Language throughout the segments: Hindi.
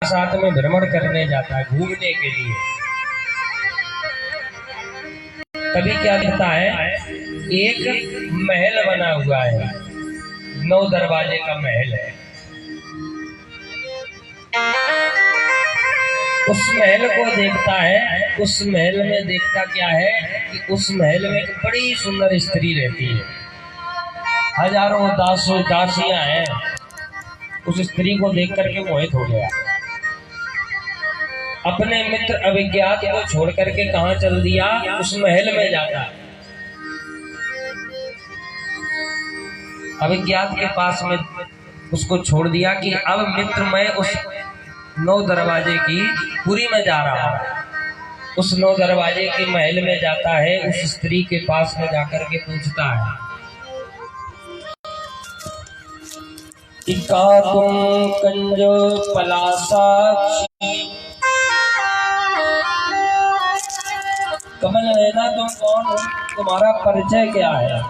साथ में भ्रमण करने जाता है, घूमने के लिए। तभी क्या दिखता है, एक महल बना हुआ है, 9 दरवाजे का महल है। उस महल को देखता है। उस महल में देखता क्या है कि उस महल में एक बड़ी सुंदर स्त्री रहती है, हजारों दासियां हैं। उस स्त्री को देख करके मोहित हो गया। अपने मित्र अभिज्ञात को छोड़ करके कहां चल दिया, उस महल में जाता। अभिज्ञात के पास में उसको छोड़ दिया कि अब मित्र मैं उस 9 दरवाजे की पुरी में जा रहा हूं। उस 9 दरवाजे के महल में जाता है। उस स्त्री के पास में जाकर के पूछता है कि का तुम कंजो पलासाक्षी, कमल नैना तुम कौन हो, तुम्हारा परिचय क्या है।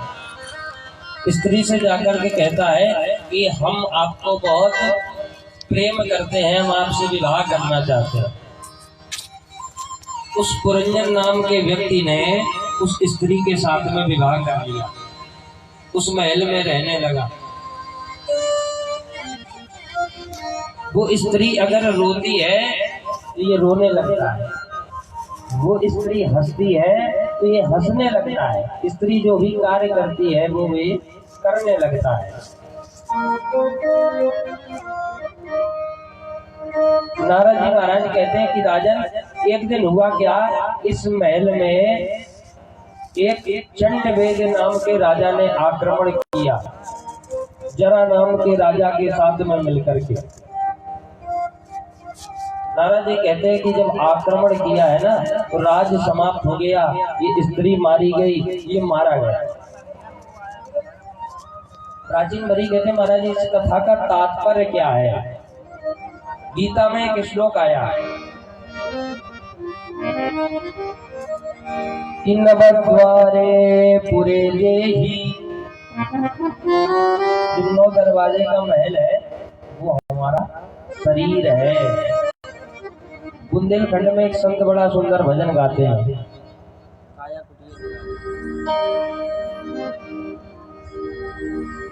स्त्री से जाकर के कहता है कि हम आपको बहुत प्रेम करते हैं, हम आपसे विवाह करना चाहते हैं। उस पुरंजन नाम के व्यक्ति ने उस स्त्री के साथ में विवाह कर लिया, उस महल में रहने लगा। वो स्त्री अगर रोती है तो ये रोने लगता है, वो स्त्री हंसती है तो ये हंसने लगता है। स्त्री जो भी कार्य करती है वो भी करने लगता है। नारद जी महाराज कहते हैं कि राजन, एक दिन हुआ क्या, इस महल में एक चंडवेद नाम के राजा ने आक्रमण किया, जरा नाम के राजा के साथ में मिलकर के। नारद जी कहते हैं कि जब आक्रमण किया है ना तो राज्य समाप्त हो गया, ये स्त्री मारी गई, ये मारा गया। प्राचीन बरी कहते हैं महाराज इस कथा का तात्पर्य क्या है। गीता में एक श्लोक आया है कि नवद्वारे पुरे देहि, जो 9 दरवाजे का महल है वो हमारा शरीर है। बुंदेलखंड में एक संत बड़ा सुंदर भजन गाते हैं,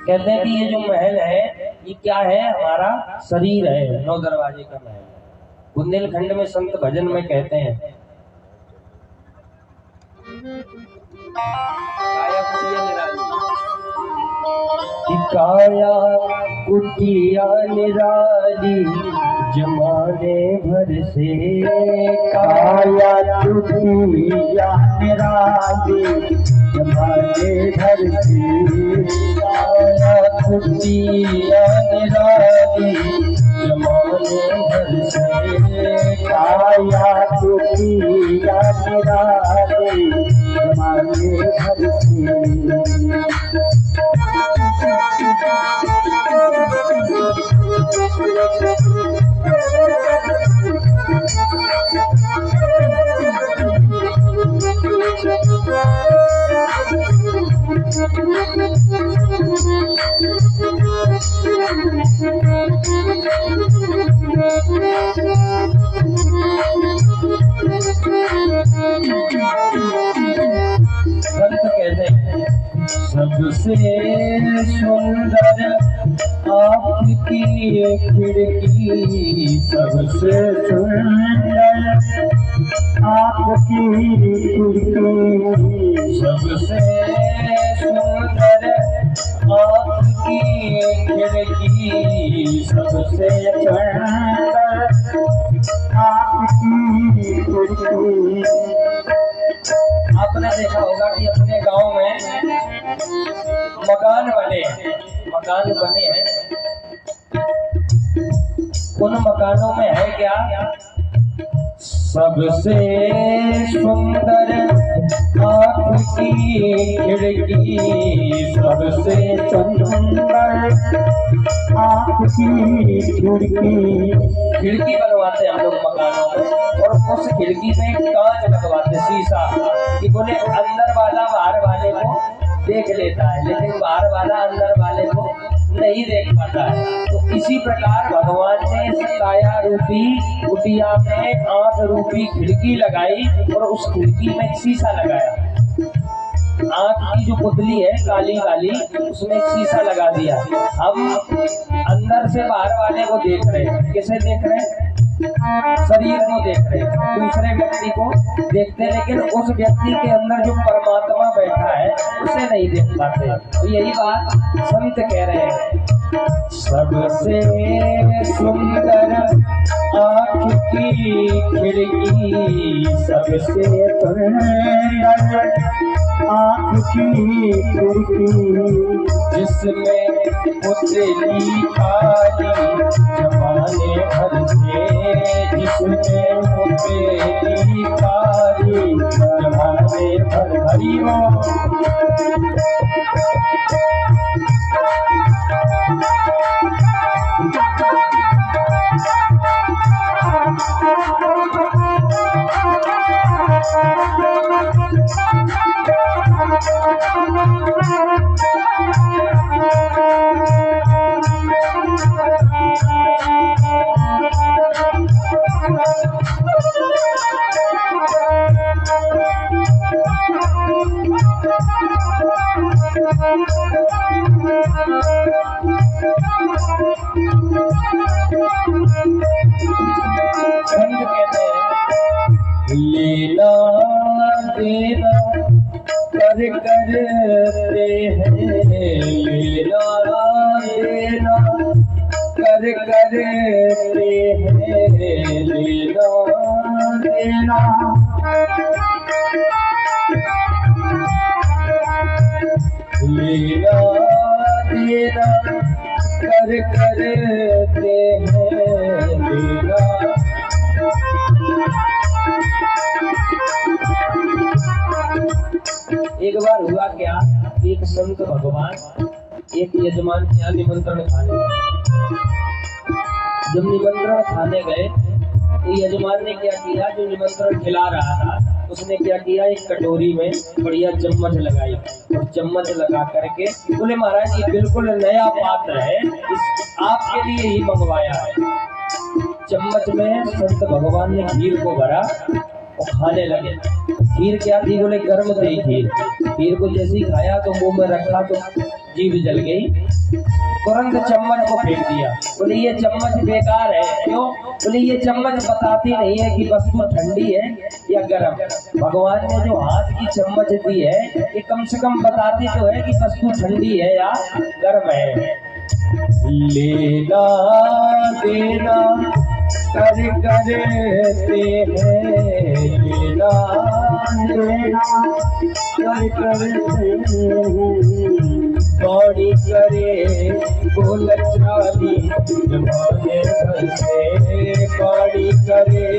कहते हैं कि ये जो महल है ये क्या है, हमारा शरीर है, 9 दरवाजे का महल। बुंदेलखंड में संत भजन में कहते हैं काया कुटिया निराली जमाने भर से, काया कुटिया निराली जमाने भर से, काया कुटिया निराली जमाने भर से, काया कुटिया निराली जमाने भर से। सबसे सुंदर आपकी खिड़की, सबसे सुंदर आपकी खिड़की, सबसे सुंदर आपकी खिड़की, सबसे सुंदर आपकी खिड़की। आपने देखा होगा कि अपने गांव में मकान बने हैं, उन मकानों में है क्या, सबसे सुंदर आपकी खिड़की, सबसे सुंदर आपकी खिड़की। खिड़की बनवाते हम लोग मकानों में, और उस खिड़की में कांच लगवाते, शीशा, कि बोले अंदर वाला बाहर वाले को देख लेता है, लेकिन बाहर वाला अंदर वाले को नहीं देख पाता है। तो इसी प्रकार भगवान ने इस काया रूपी कुटिया में आंख रूपी खिड़की लगाई और उस खिड़की में शीशा लगाया। आंख की जो पुतली है काली काली, उसमें एक शीशा लगा दिया। हम अंदर से बाहर वाले को देख रहे हैं। किसे देख रहे हैं? शरीर को देख रहे हैं, दूसरे व्यक्ति को देखते, लेकिन उस व्यक्ति के अंदर जो परमात्मा बैठा है उसे नहीं देख पाते। तो यही बात संत कह रहे हैं। सबसे सुंदर आँख की खिड़की, सबसे सुंदर आँख की खिड़की, जिसमें पुतली काली जमाने भर से, जिसमें पुतली काली जमाने भर। हरि लेना देना कर करते हैं, लेना देना कर करते हैं, लेना देना लेना देना कर करते हैं, लेना। एक बार हुआ क्या, एक संत भगवान एक यजमान के यहाँ निमंत्रण खाने गए। जब निमंत्रण खाने गए तो यजमान ने क्या किया, जो निमंत्रण खिला रहा था उसने क्या किया, एक कटोरी में बढ़िया चम्मच लगाई और चम्मच लगा करके बोले, महाराज ये बिल्कुल नया पात्र है, इस आपके लिए ही मंगवाया है। चम्मच में संत भगवान ने खीर को भरा और खाने लगे। खीर क्या थी, बोले गर्म थी खीर। खीर को जैसे ही खाया तो मुंह में रखा तो जीभ जल गई, तुरंत चम्मच को फेंक दिया। बोले ये चम्मच बेकार है। क्यों? बोले ये चम्मच बताती नहीं है कि वस्तु ठंडी है या गर्म। भगवान ने जो हाथ की चम्मच दी है ये कम से कम बताती तो है कि वस्तु ठंडी है या गर्म है। लेना देना कर करते हैं, लेना देना कर करते हैं, कौड़ी करे बोल चाली जमाने भर से, कौड़ी करे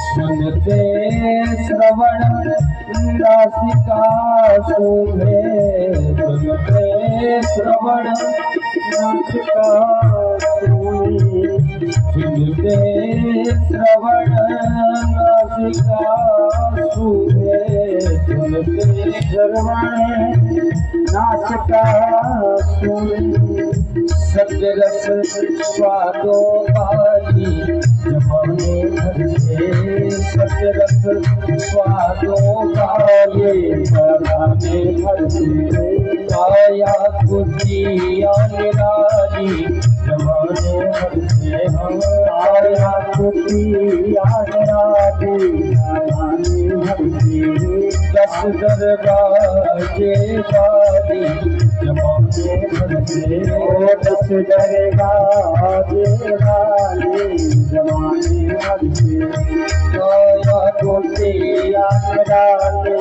सुनते श्रवण नासिका शोभे, सुनते श्रवण नासिका शोभे, सुनते श्रवण नासिका शोभे, सुनते श्रवण नासिका शोभे। सत्यरस स्वादो पाली जमाने भर से, सत्यरस स्वादो पाली जमाने भर से, आया कुटिया निराली जमाने भर से, हम आया कुटिया निराली जमाने भर से। दस दरवाजे वाली जमाने भर से, दस दरवाजे वाली जमाने भर से, आया गोटिया रानी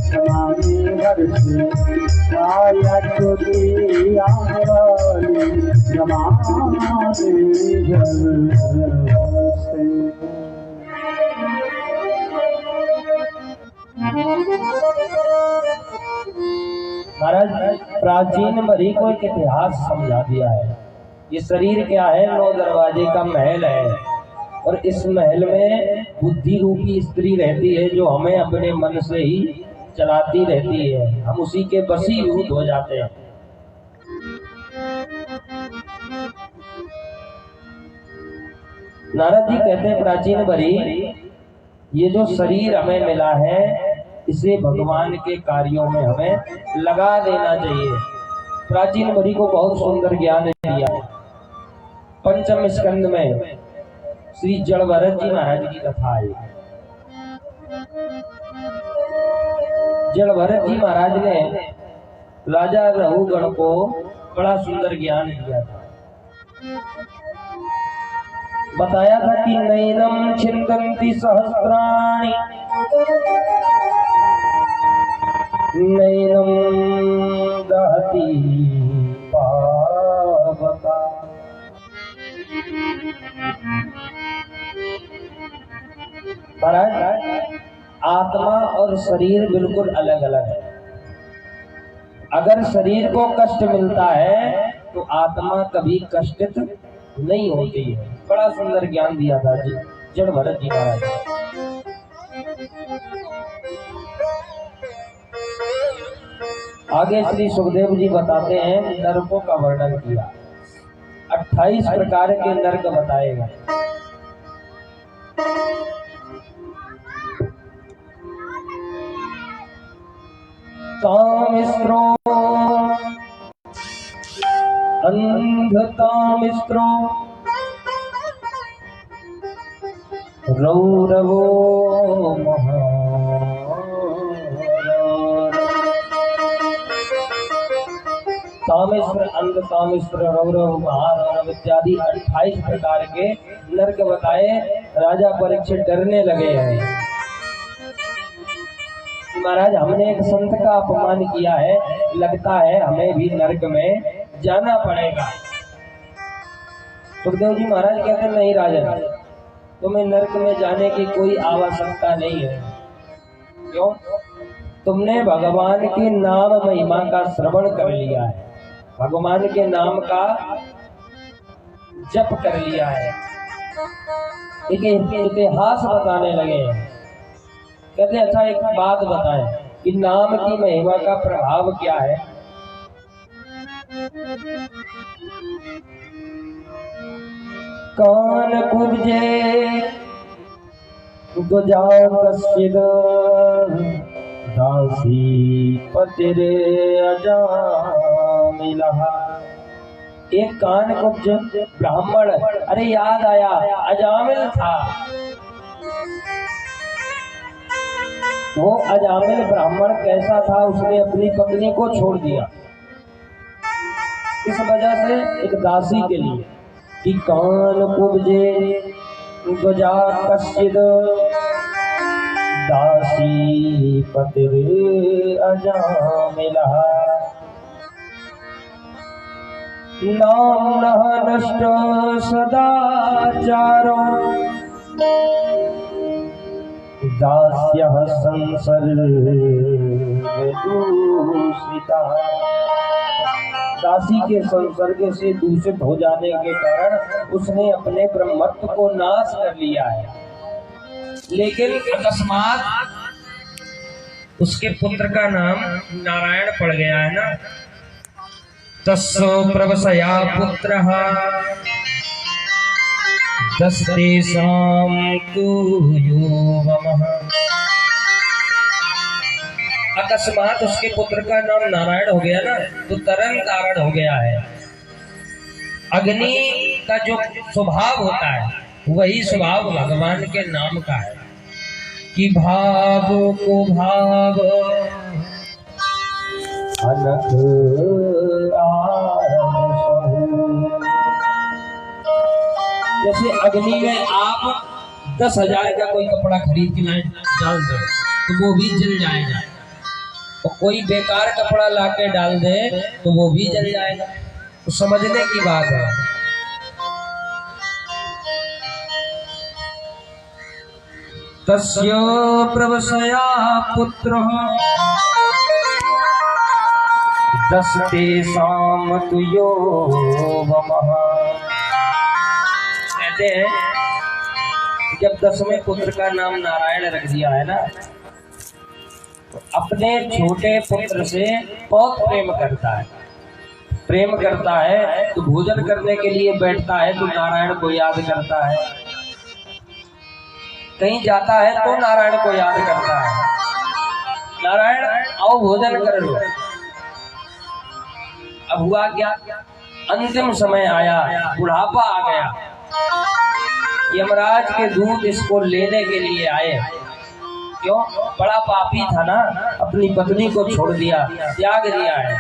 जमाने भर से, आया गोटिया रानी जमाने भर से। महाराज प्राचीन मरी को एक इतिहास समझा दिया है। ये शरीर क्या है? 9 दरवाजे का महल है, और इस महल में बुद्धि रूपी स्त्री रहती है जो हमें अपने मन से ही चलाती रहती है। हम उसी के वशीभूत हो जाते हैं। नारद जी कहते हैं प्राचीन मरी, ये जो शरीर हमें मिला है इसे भगवान के कार्यों में हमें लगा देना चाहिए। प्राचीन मरी को बहुत सुंदर ज्ञान दिया। पंचम स्कंद में श्री जड़ भरत जी महाराज की कथा है। जड़ भरत जी महाराज ने राजा रहुगण को बड़ा सुंदर ज्ञान दिया था। बताया था कि नैनम छिन्दन्ति सहस्राणि, नैनम दहति पावका। महाराज आत्मा और शरीर बिल्कुल अलग अलग है। अगर शरीर को कष्ट मिलता है तो आत्मा कभी कष्टित नहीं होती है। बड़ा सुंदर ज्ञान दिया था जी जड़ भरत जी महाराज। आगे श्री सुखदेव जी बताते हैं नरकों का वर्णन किया। 28 प्रकार के नरक बताए गए। कामिस्रो अंधकामिस्रो रौरवो कामेश्वर, अंध कामेश्वर, रौरव, महारौरव इत्यादि 28 प्रकार के नरक बताए। राजा परीक्षित डरने लगे हैं। महाराज हमने एक संत का अपमान किया है, लगता है हमें भी नरक में जाना पड़ेगा। सुखदेव जी महाराज कहते हैं नहीं राजन, तुम्हें नरक में जाने की कोई आवश्यकता नहीं है। क्यों? तुमने भगवान के नाम महिमा का श्रवण कर लिया है, भगवान के नाम का जप कर लिया है। एक इतिहास बताने लगे हैं। कहते अच्छा एक बात बताएं कि नाम की महिमा का प्रभाव क्या है। कान कुब्जे गुजा कश्चिद दासी पतिरे अजामिला। एक कान कुब्ज ब्राह्मण, अरे याद आया अजामिल था। वो अजामिल ब्राह्मण कैसा था? उसने अपनी पत्नी को छोड़ दिया। इस वजह से एक दासी के लिए कि कान कुब्जे गुजा कश्चिद दासी पतिरे अजामिला। नाम नष्ट सदाचारो दास्यः संसर्ग दूषिता। दासी के संसर्ग से दूषित हो जाने के कारण उसने अपने ब्रह्मत्व को नाश कर लिया है। लेकिन अकस्मात उसके पुत्र का नाम नारायण पड़ गया है ना। तस्सो प्रवसया पुत्रः दस्तेषां तु योगमः। अकस्मात उसके पुत्र का नाम नारायण हो गया ना, तो तरन तारण हो गया है। अग्नि का जो स्वभाव होता है वही स्वभाव भगवान के नाम का है। कि भाव को भाव अनक जैसे अग्नि में आप 10,000 का कोई कपड़ा खरीद के लाए डाल दो तो वो भी जल जाएगा, और कोई बेकार कपड़ा लाके डाल दे तो वो भी जल जाएगा। तो समझने की बात है। तस्य प्रवशया पुत्र दस्ते साम तुयो वमः। कहते हैं जब 10वें पुत्र का नाम नारायण रख दिया है ना, तो अपने छोटे पुत्र से बहुत प्रेम करता है। प्रेम करता है तो भोजन करने के लिए बैठता है तो नारायण को याद करता है, कहीं जाता है तो नारायण को याद करता है, नारायण आओ भोजन कर लो। अब हुआ क्या, अंतिम समय आया, बुढ़ापा आ गया, यमराज के दूत इसको लेने के लिए आए। क्यों? बड़ा पापी था ना, अपनी पत्नी को छोड़ दिया, त्याग दिया है।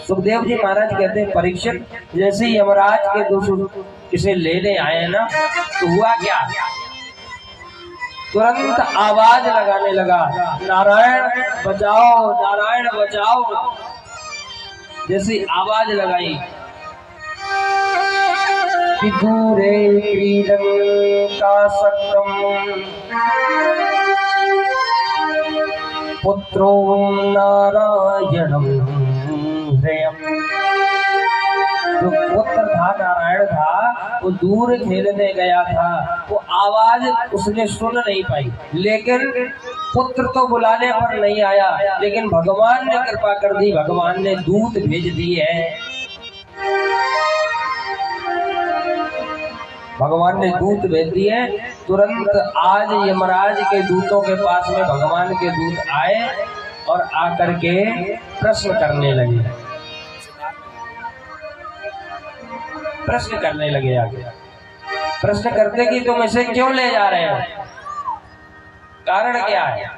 सुखदेव जी महाराज कहते हैं परीक्षित जैसे यमराज के दूत इसे लेने आए ना, तो हुआ क्या, तुरंत आवाज लगाने लगा, नारायण बचाओ, नारायण बचाओ। जैसी आवाज लगाई कि दूरे क्रीडन का सक्तम पुत्रो नारायणम हृयम। जो पुत्र था नारायण था, वो दूर खेलने गया था, वो आवाज उसने सुन नहीं पाई, लेकिन पुत्र तो बुलाने पर नहीं आया, लेकिन भगवान ने कृपा कर दी, भगवान ने दूत भेज दिए हैं। भगवान ने दूत भेज दिए, तुरंत आज यमराज के दूतों के पास में भगवान के दूत आए और आकर के प्रश्न करने लगे, प्रश्न करने लगे। आगे प्रश्न करते कि तुम इसे क्यों ले जा रहे हो, कारण क्या है।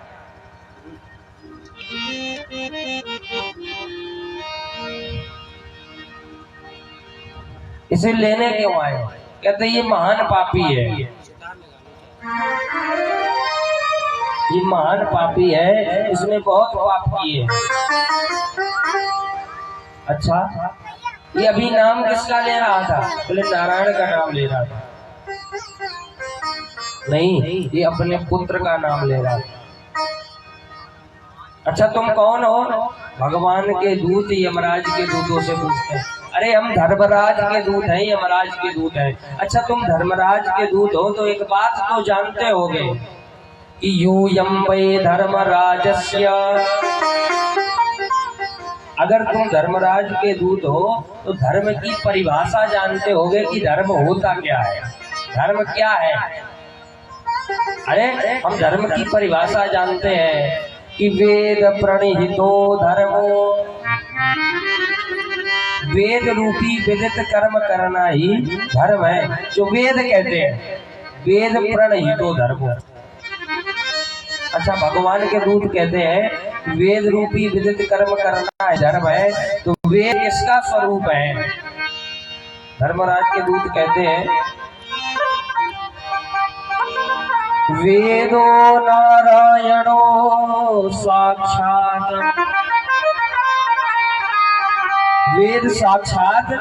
इसे लेने क्यों आए हो? कहते ये महान पापी है, ये महान पापी है, इसने बहुत पाप किए। अच्छा, ये अभी नाम किसका ले रहा था? बोले नारायण का नाम ले रहा था। नहीं, ये अपने पुत्र का नाम ले रहा था। अच्छा तुम कौन हो? भगवान के दूत यमराज के दूतों से पूछते हैं। अरे हम धर्मराज के दूत हैं, यमराज के दूत हैं। अच्छा तुम धर्मराज के दूत हो तो एक बात तो जानते होगे कि यूयं वै धर्मराजस्य। अगर तुम धर्मराज के दूत हो तो धर्म की परिभाषा जानते होगे कि धर्म होता क्या है, धर्म क्या है। अरे हम धर्म की परिभाषा जानते हैं कि वेद प्रणिहितो धर्मो, वेद रूपी विदित कर्म करना ही धर्म है, जो वेद कहते हैं, वेद प्रणिहितो धर्मो। अच्छा भगवान के दूत कहते हैं वेद रूपी विदित कर्म करना है धर्म है, तो वेद किसका स्वरूप है? धर्मराज के दूत कहते हैं वेदो नारायणो साक्षात। वेद साक्षात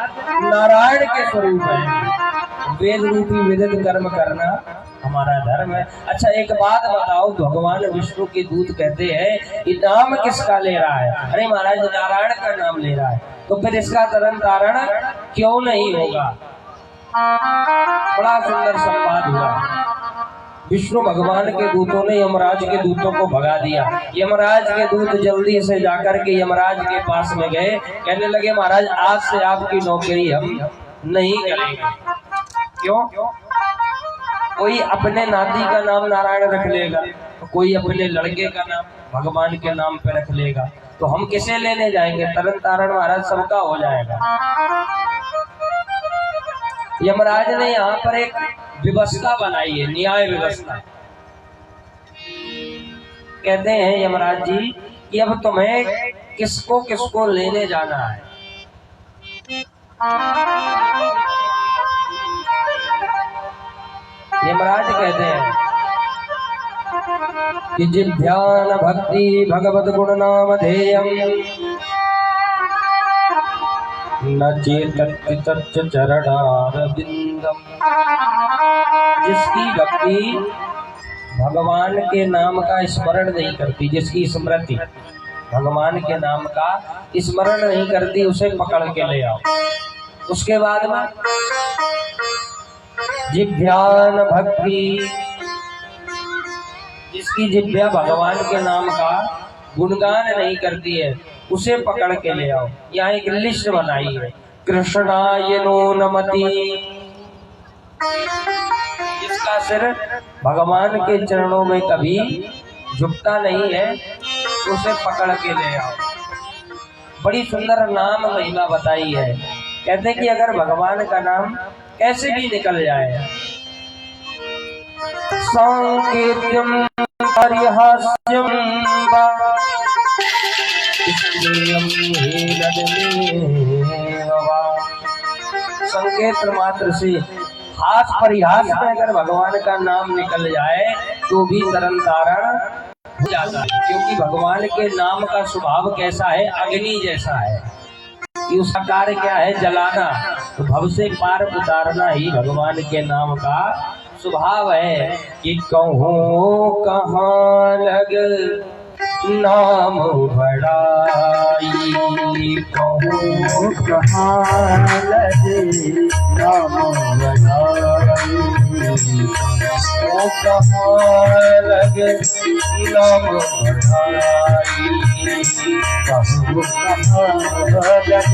नारायण के स्वरूप है, वेद रूपी विदित कर्म करना हमारा धर्म है। अच्छा एक बात बताओ, भगवान विष्णु के दूत कहते हैं ये नाम किसका ले रहा है? अरे महाराज नारायण का नाम ले रहा है, तो फिर इसका तरन तारण क्यों नहीं होगा? बड़ा सुंदर संवाद हुआ। विष्णु भगवान के दूतों ने यमराज के दूतों को भगा दिया। यमराज के दूत जल्दी से जाकर के यमराज के पास में गए, कहने लगे महाराज आज से आपकी नौकरी हम नहीं करेंगे। क्यों? कोई अपने नाती का नाम नारायण रख लेगा, कोई अपने लड़के का नाम भगवान के नाम पे रख लेगा, तो हम किसे लेने जाएंगे? तरन तारण महाराज सबका हो जाएगा। यमराज ने यहाँ पर एक व्यवस्था बनाई है, न्याय व्यवस्था। कहते हैं यमराज जी कि अब तुम्हें किसको किसको लेने जाना है। यमराज कहते हैं कि जिन ध्यान भक्ति भगवत गुण नाम ध्येयम न चेतत् चरणारविंदम, जिसकी भक्ति भगवान के नाम का स्मरण नहीं करती, जिसकी स्मृति भगवान के नाम का स्मरण नहीं करती, उसे पकड़ के ले आओ। उसके बाद में जिह्वान भक्ति, जिसकी जिह्वा भगवान के नाम का गुणगान नहीं करती है, उसे पकड़ के ले आओ। यहाँ एक लिस्ट बनाई है, कृष्णाय नो नमति, जिसका सिर भगवान के चरणों में कभी झुकता नहीं है, उसे पकड़ के ले आओ। बड़ी सुंदर नाम महिमा बताई है। कहते कि अगर भगवान का नाम कैसे भी निकल जाए, संकीर्त्यम हरिहास्यम वा संकेत मात्र से हाथ परिहास में अगर भगवान का नाम निकल जाए तो भी तरन तारण हो जाता है, क्योंकि भगवान के नाम का स्वभाव कैसा है, अग्नि जैसा है कि उसका कार्य क्या है, जलाना। तो भव से पार उतारना ही भगवान के नाम का स्वभाव है। कि कहूँ कहाँ लग नाम बड़ाई, कहूँ कहाँ लगे नाम बड़ाई, कहूँ कहाँ लगे नाम बड़ाई, कहूँ कहाँ लगे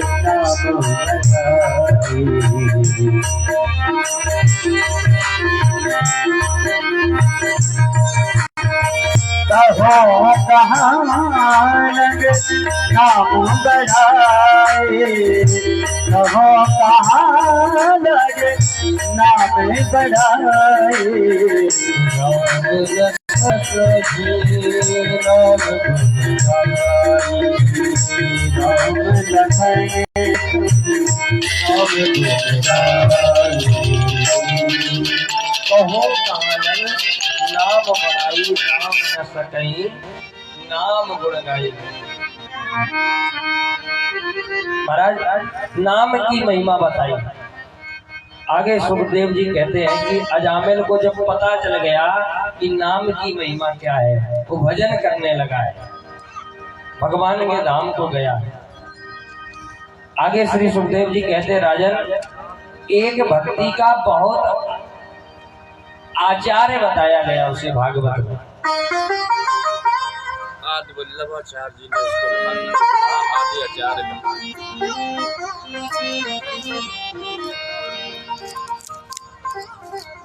नाम बड़ाई। कहो कहाँ लगे नाम बढ़ाए, कहो कहाँ लगे नाम बढ़ाए, राम लखन कहो कहाँ लगे नाम बड़ाई, नाम न सकई नाम गुण गाई। महाराज नाम की महिमा बताई। आगे सुखदेव जी कहते हैं कि अजामिल को जब पता चल गया कि नाम की महिमा क्या है, वो भजन करने लगा है, भगवान के धाम को गया। आगे श्री सुखदेव जी कहते हैं, राजन एक भक्ति का बहुत आचार्य बताया गया उसे भागवत में। आदि वल्लभाचार्य जी ने उसको आदि आचार्य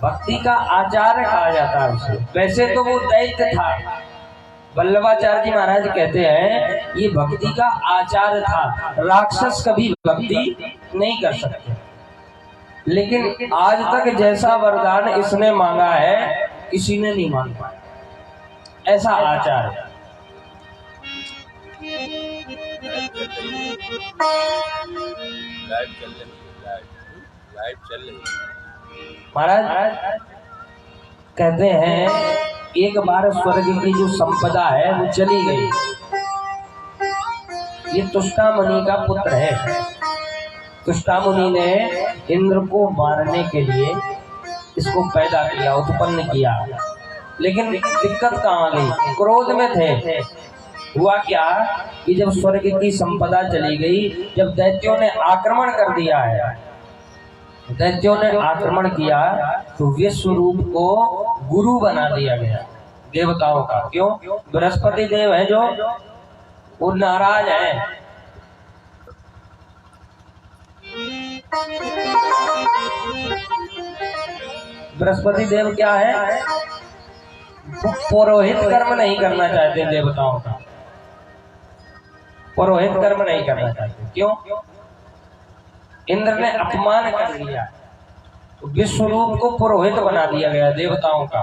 भक्ति का आचार्य कहा जाता है उसे। वैसे तो वो दैत्य था, वल्लभाचार्य जी महाराज कहते हैं ये भक्ति का आचार्य था। राक्षस कभी भक्ति नहीं कर सकते, लेकिन आज तक जैसा वरदान इसने मांगा है किसी ने नहीं मांग पाया, ऐसा आचार है। लाइट चल रही। महाराज कहते हैं एक बार स्वर्ग की जो संपदा है वो चली गई। ये तुष्टा मुनि का पुत्र है। तुष्टा मुनि ने इंद्र को मारने के लिए इसको पैदा किया, उत्पन्न किया, लेकिन दिक्कत कहाँ गई, क्रोध में थे। हुआ क्या कि जब स्वर्ग की संपदा चली गई, जब दैत्यों ने आक्रमण कर दिया है, दैत्यों ने आक्रमण किया तो विश्व रूप को गुरु बना दिया गया देवताओं का। क्यों? बृहस्पति देव है जो वो नाराज है। बृहस्पति देव क्या है? पुरोहित कर्म नहीं करना चाहते देवताओं का, पुरोहित कर्म नहीं करना चाहते। क्यों? इंद्र ने अपमान कर लिया, तो विश्वरूप को पुरोहित बना दिया गया देवताओं का।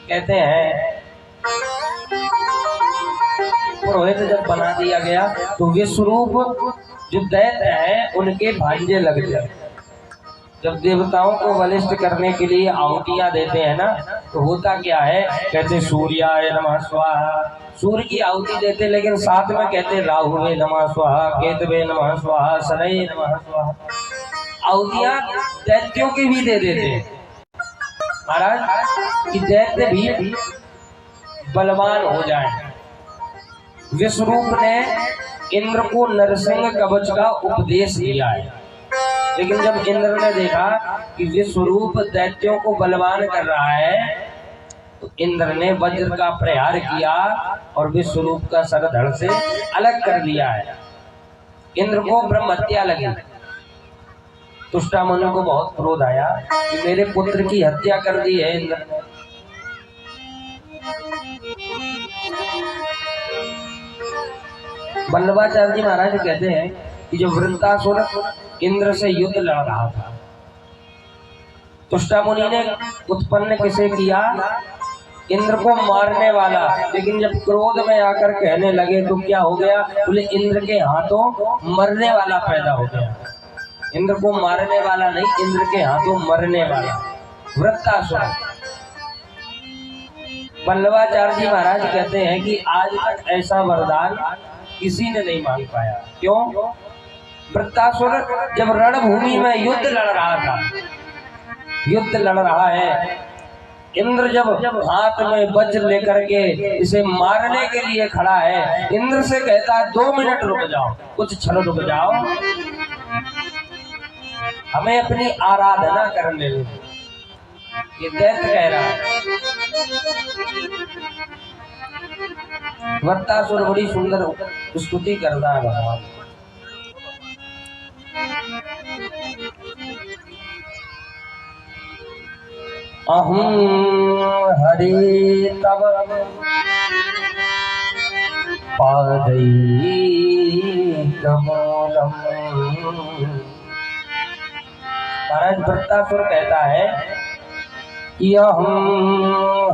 कहते हैं पुरोहित जब बना दिया गया तो विश्वरूप जो दैत्य हैं उनके भांजे लग जाए। जब देवताओं को बलिष्ठ करने के लिए आहुतियां देते हैं ना, तो होता क्या है, कहते सूर्याय नमः स्वाहा, सूर्य की आहुति देते, लेकिन साथ में कहते राहुवे नमः स्वाहा, केतवे नमः स्वाहा, शनये नमः स्वाहा। आहुतियां दैत्यों की भी दे देते हैं महाराज, कि दैत्य भी बलवान हो जाए। विश्वरूप ने इंद्र को नरसिंह कवच का उपदेश दिया है, लेकिन जब इंद्र ने देखा कि विश्वरूप दैत्यों को बलवान कर रहा है, तो इंद्र ने वज्र का प्रहार किया और विश्वरूप का सर धड़ से अलग कर दिया है। इंद्र को ब्रह्म हत्या लगी। तुष्टा मुनि को बहुत क्रोध आया कि मेरे पुत्र की हत्या कर दी है इंद्र ने। वल्लभाचार्य जी महाराज कहते हैं कि जो वृत्तासुर इंद्र से युद्ध लड़ रहा था, तुष्टा मुनि ने उत्पन्न किसे किया, इंद्र को मारने वाला। लेकिन जब क्रोध में आकर कहने लगे तो क्या हो गया, बोले इंद्र के हाथों मरने वाला पैदा हो गया। इंद्र को मारने वाला नहीं, इंद्र के हाथों मरने वाला वृत्तासुर। वल्लभाचार्य जी महाराज कहते हैं कि आज तक ऐसा वरदान किसी ने नहीं मांग पाया। क्यों? वृत्तासुर जब रणभूमि में युद्ध लड़ रहा था, युद्ध लड़ रहा है, इंद्र जब हाथ में वज्र लेकर के इसे मारने के लिए खड़ा है, इंद्र से कहता है 2 मिनट रुक जाओ, कुछ क्षण रुक जाओ, हमें अपनी आराधना करने दो। ये दैत्य कह रहा है। वृत्तासुर बड़ी सुंदर स्तुति करता है भगवान। अहं हरे तव पादैकमूलम्। महाराज वृत्तासुर कहता है कि अहं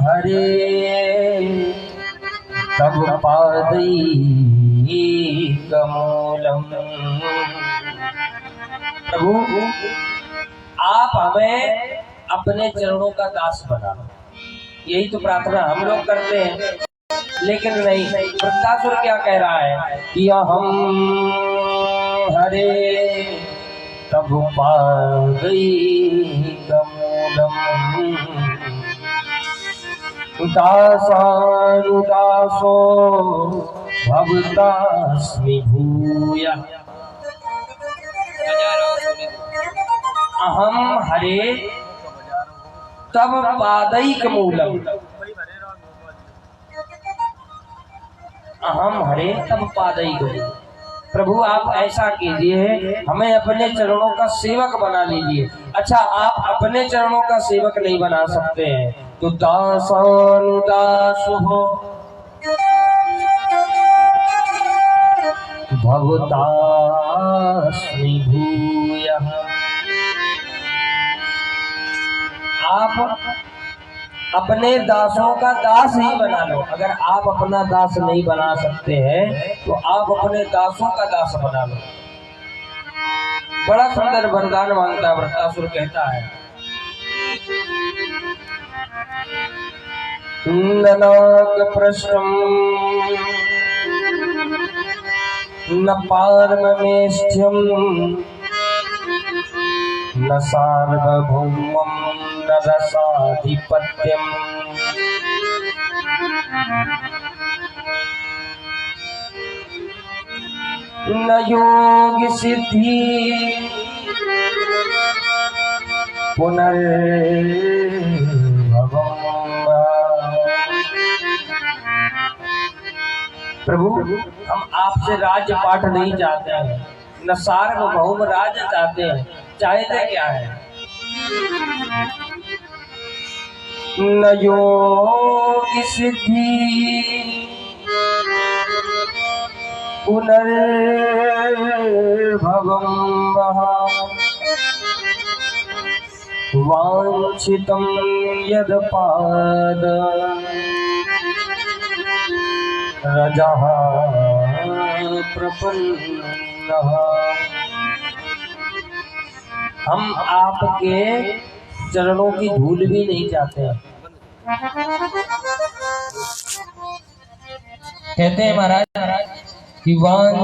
हरे तव पादैकमूलम्। प्रभु आप हमें अपने चरणों का दास बना। यही तो प्रार्थना हम लोग करते हैं, लेकिन नहीं, वृत्तासुर क्या कह रहा है कि हम हरे तब पादैकमूलम् दासानुदासो भवतास्मि भूयः। अहम हरे तब पादैकमूलम्। अहम हरे तब पादैकमूलम्। प्रभु आप ऐसा कीजिए, हमें अपने चरणों का सेवक बना लीजिए। अच्छा, आप अपने चरणों का सेवक नहीं बना सकते हैं तो दासानुदासो भवतास्मि भूयः। आप अपने दासों का दास ही बना लो। अगर आप अपना दास नहीं बना सकते हैं तो आप अपने दासों का दास बना लो। बड़ा सुंदर वरदान मांगता वृत्तासुर, कहता है ननाक प्रश्नम न पारमेष्ठ्यम न सार्वभौमम् न रसाधिपत्यम्। न योग सिद्धि पुनर्भवम्। प्रभु हम आपसे राज्य पाठ नहीं चाहते हैं, न सार्वभौम राज्य चाहते हैं। चाहते क्या है? न योग सिद्धि पुनर्भवं वहा वाञ्छितं यदपाद रजः प्रपन्नः। हम आपके चरणों की धूल भी नहीं चाहते हैं। कहते हैं महाराज कि वांछ